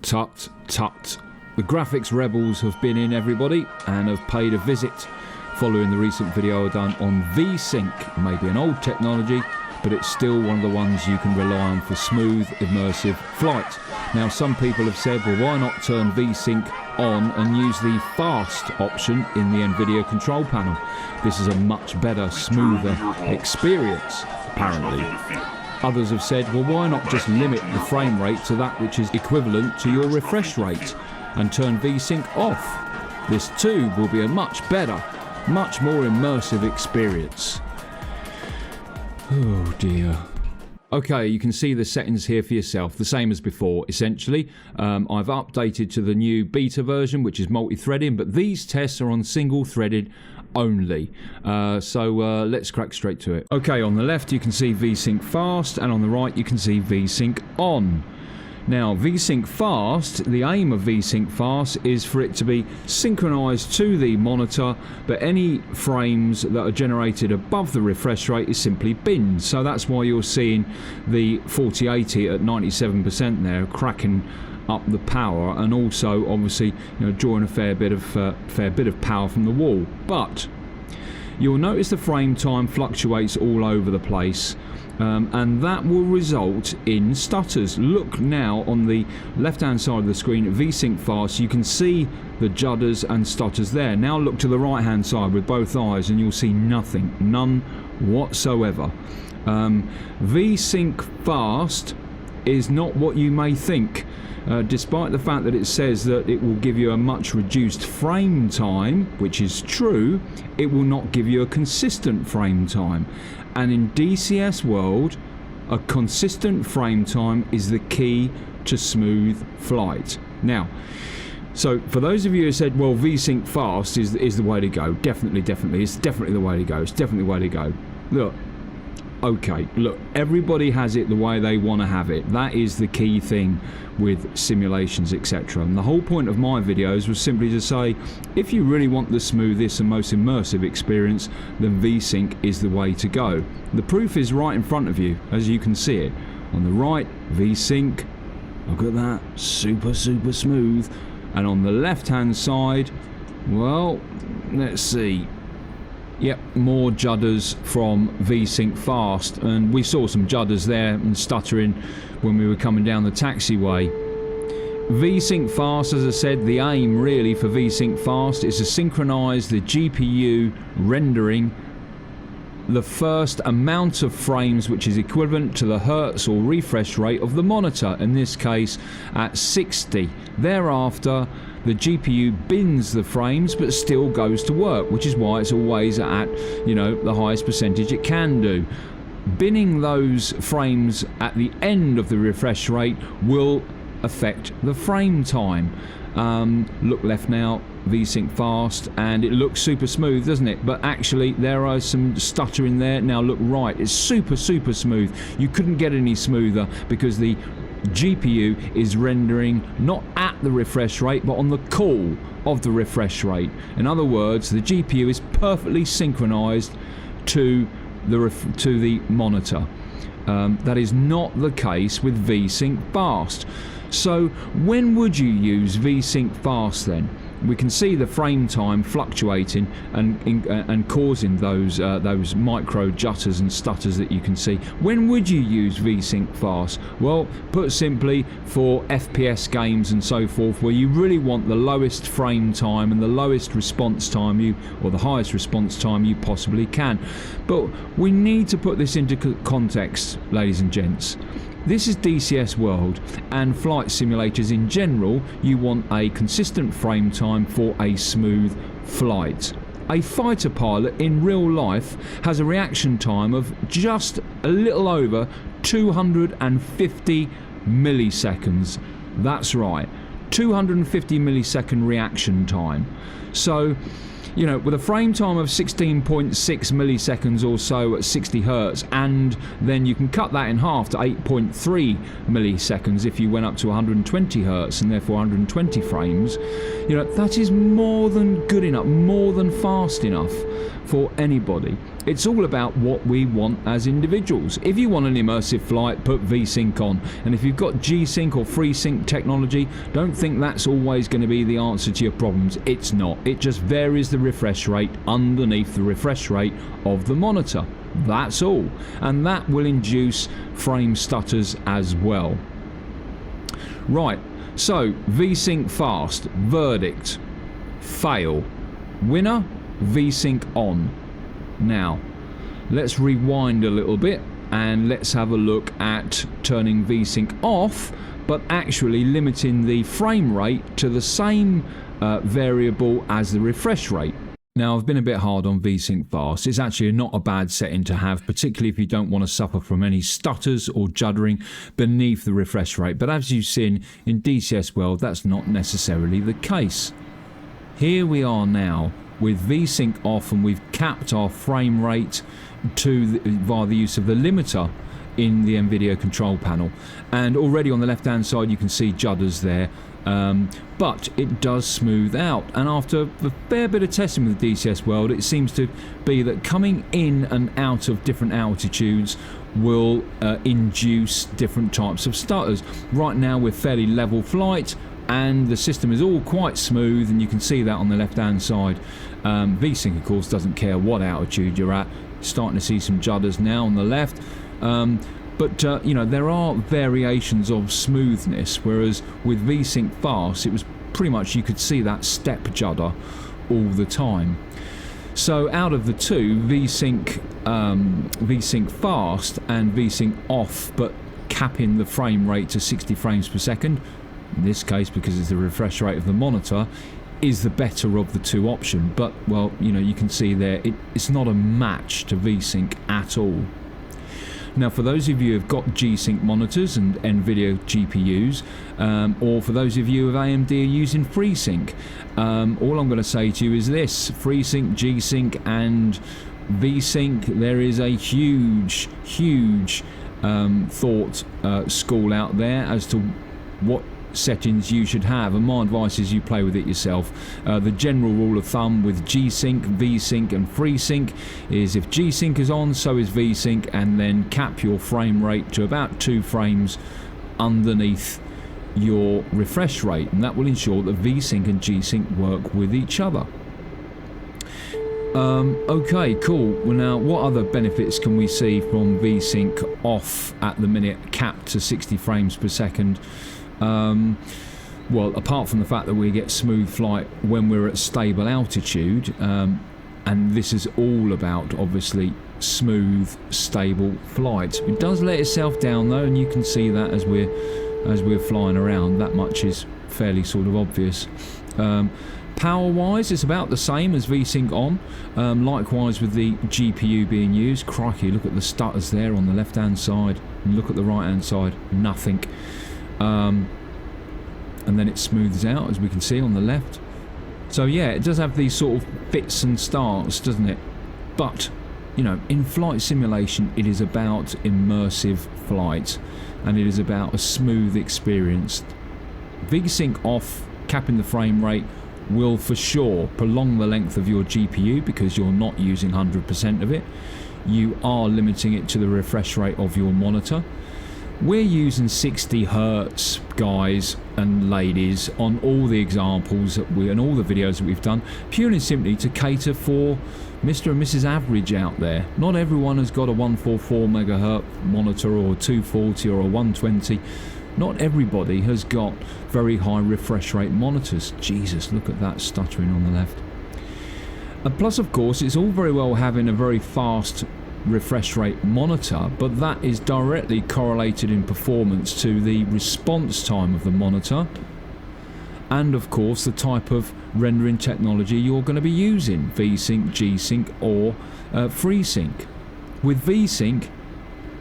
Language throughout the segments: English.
Tut, tut. The graphics rebels have been in, everybody, and have paid a visit following the recent video I've done on VSync. Maybe an old technology, but it's still one of the ones you can rely on for smooth, immersive flight. Now, some people have said, well, why not turn VSync on and use the fast option in the Nvidia control panel? This is a much better, smoother experience, apparently. Others have said, well, why not just limit the frame rate to that which is equivalent to your refresh rate and turn VSync off? This too will be a much better, much more immersive experience. Oh dear. Okay, you can see the settings here for yourself, the same as before, essentially. I've updated to the new beta version, which is multi-threading, but these tests are on single-threaded only. So let's crack straight to it. Okay, on the left you can see VSync fast, and on the right you can see VSync on. Now, VSync fast, the aim of VSync fast is for it to be synchronized to the monitor, but any frames that are generated above the refresh rate is simply binned. So that's why you're seeing the 4080 at 97% there, cracking up the power, and also obviously, you know, drawing a fair bit of power from the wall. But you'll notice the frame time fluctuates all over the place. And that will result in stutters. Look now on the left hand side of the screen at VSync fast, you can see the judders and stutters there. Now look to the right hand side with both eyes and you'll see nothing, none whatsoever. VSync fast is not what you may think. Despite the fact that it says that it will give you a much reduced frame time, which is true, it will not give you a consistent frame time. And in DCS world, a consistent frame time is the key to smooth flight. Now, so for those of you who said, well, VSync fast is the way to go, definitely, it's definitely the way to go, it's definitely the way to go. Look, okay, look, everybody has it the way they want to have it. That is the key thing with simulations, etc. And the whole point of my videos was simply to say, if you really want the smoothest and most immersive experience, then VSync is the way to go. The proof is right in front of you, as you can see it. On the right, VSync, look at that, super smooth. And on the left hand side, well, let's see. Yep, more judders from VSync fast, and we saw some judders there and stuttering when we were coming down the taxiway. VSync fast, as I said, the aim really for VSync fast is to synchronize the GPU rendering the first amount of frames which is equivalent to the hertz or refresh rate of the monitor, in this case at 60. Thereafter, the GPU bins the frames but still goes to work, which is why it's always at, you know, the highest percentage it can do. Binning those frames at the end of the refresh rate will affect the frame time. Look left now, VSync fast, and it looks super smooth, doesn't it? But actually there are some stutter in there. Now look right, it's super smooth. You couldn't get any smoother because the GPU is rendering not at the refresh rate but on the call of the refresh rate. In other words, the GPU is perfectly synchronized to the monitor. That is not the case with VSync fast. So when would you use VSync fast then? We can see the frame time fluctuating and causing those micro jutters and stutters that you can see. When would you use VSync fast? Well, put simply, for FPS games and so forth, where you really want the lowest frame time and the lowest response time or the highest response time you possibly can. But we need to put this into context, ladies and gents. This is DCS world, and flight simulators in general, you want a consistent frame time for a smooth flight. A fighter pilot in real life has a reaction time of just a little over 250 milliseconds. That's right, 250 millisecond reaction time. So you know, with a frame time of 16.6 milliseconds or so at 60 hertz, and then you can cut that in half to 8.3 milliseconds if you went up to 120 hertz and therefore 120 frames, you know, that is more than good enough, more than fast enough for anybody. It's all about what we want as individuals. If you want an immersive flight, put VSync on. And if you've got G-Sync or FreeSync technology, don't think that's always going to be the answer to your problems. It's not. It just varies the refresh rate underneath the refresh rate of the monitor. That's all. And that will induce frame stutters as well. Right, so VSync fast, verdict, fail. Winner, VSync on. Now, let's rewind a little bit and let's have a look at turning VSync off, but actually limiting the frame rate to the same variable as the refresh rate. Now, I've been a bit hard on VSync fast. It's actually not a bad setting to have, particularly if you don't want to suffer from any stutters or juddering beneath the refresh rate. But as you've seen in DCS World, that's not necessarily the case. Here we are now with VSync off, and we've capped our frame rate via the use of the limiter in the Nvidia control panel. And already on the left hand side you can see judders there, but it does smooth out. And after a fair bit of testing with the DCS World, it seems to be that coming in and out of different altitudes will induce different types of stutters. Right now we're fairly level flight, and the system is all quite smooth, and you can see that on the left hand side. VSync of course doesn't care what altitude you're at. Starting to see some judders now on the left, but you know, there are variations of smoothness, whereas with VSync fast it was pretty much, you could see that step judder all the time. So out of the two, VSync fast and VSync off but capping the frame rate to 60 frames per second, in this case because it's the refresh rate of the monitor, is the better of the two option. But well, you know, you can see there it's not a match to VSync at all. Now, for those of you who've got G-Sync monitors and Nvidia GPUs, or for those of you of AMD are using FreeSync, all I'm going to say to you is this: FreeSync, G-Sync and VSync, there is a huge thought school out there as to what settings you should have, and my advice is you play with it yourself. The general rule of thumb with G-Sync, VSync and FreeSync is if G-Sync is on, so is VSync, and then cap your frame rate to about 2 frames underneath your refresh rate, and that will ensure that VSync and G-Sync work with each other. Okay, cool. Well, now what other benefits can we see from VSync off at the minute, capped to 60 frames per second? Well, apart from the fact that we get smooth flight when we're at stable altitude, and this is all about obviously smooth, stable flight. It does let itself down though, and you can see that as we're flying around. That much is fairly sort of obvious. Power wise, it's about the same as VSync on. Likewise with the GPU being used. Crikey, look at the stutters there on the left hand side, and look at the right hand side, nothing. And then it smooths out, as we can see on the left. So yeah, it does have these sort of fits and starts, doesn't it? But you know, in flight simulation it is about immersive flight, and it is about a smooth experience. VSync off, capping the frame rate, will for sure prolong the length of your GPU because you're not using 100% of it. You are limiting it to the refresh rate of your monitor. We're using 60 hertz, guys and ladies, on all the examples that and all the videos that we've done, purely and simply to cater for Mr. and Mrs. Average out there. Not everyone has got a 144 megahertz monitor or a 240 or a 120. Not everybody has got very high refresh rate monitors. Jesus, look at that stuttering on the left. And plus, of course, it's all very well having a very fast refresh rate monitor, but that is directly correlated in performance to the response time of the monitor, and of course the type of rendering technology you're going to be using, VSync, G-Sync or FreeSync. With VSync,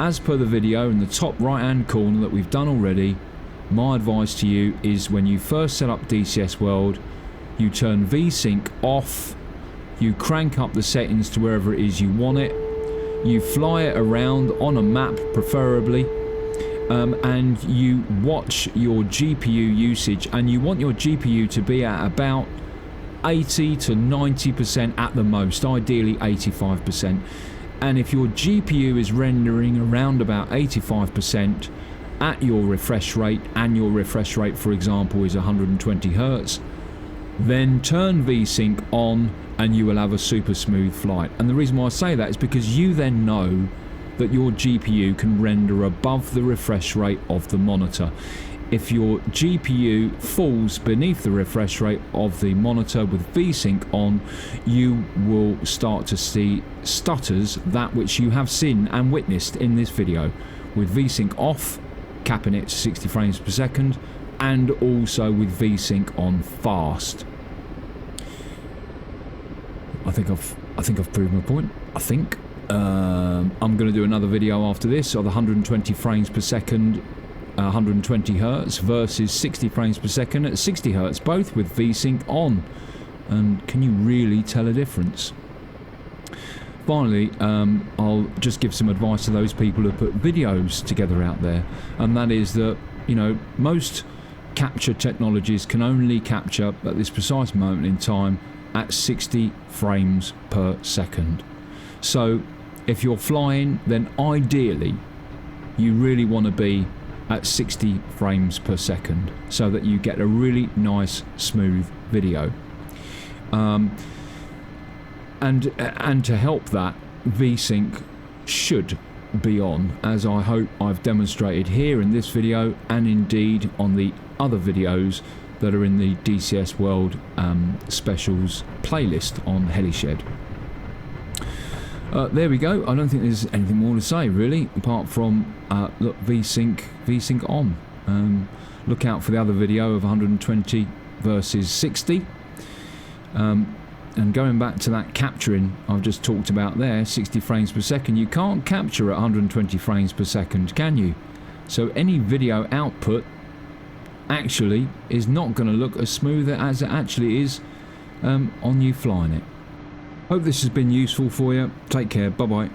as per the video in the top right hand corner that we've done already, my advice to you is when you first set up DCS World, you turn VSync off you crank up the settings to wherever it is you want it, you fly it around on a map preferably, and you watch your GPU usage, and you want your GPU to be at about 80 to 90% at the most, ideally 85%. And if your GPU is rendering around about 85% at your refresh rate, and your refresh rate for example is 120 Hz, then turn VSync on and you will have a super smooth flight. And the reason why I say that is because you then know that your GPU can render above the refresh rate of the monitor. If your GPU falls beneath the refresh rate of the monitor with VSync on, you will start to see stutters, that which you have seen and witnessed in this video. With VSync off, capping it to 60 frames per second, and also with VSync on fast. I think I've proved my point. I think. I'm going to do another video after this of the 120 frames per second, 120 Hz versus 60 frames per second at 60 Hz, both with VSync on. And can you really tell a difference? Finally, I'll just give some advice to those people who put videos together out there, and that is that, you know, most capture technologies can only capture at this precise moment in time at 60 frames per second. So if you're flying, then ideally you really want to be at 60 frames per second so that you get a really nice smooth video. And to help that, VSync should be on, as I hope I've demonstrated here in this video, and indeed on the other videos that are in the DCS World Specials playlist on Heli Shed. There we go. I don't think there's anything more to say really, apart from look, VSync on. Look out for the other video of 120 versus 60. And going back to that capturing I've just talked about there, 60 frames per second, you can't capture at 120 frames per second, can you? So any video output actually is not going to look as smooth as it actually is on you flying it. Hope this has been useful for you. Take care. Bye bye.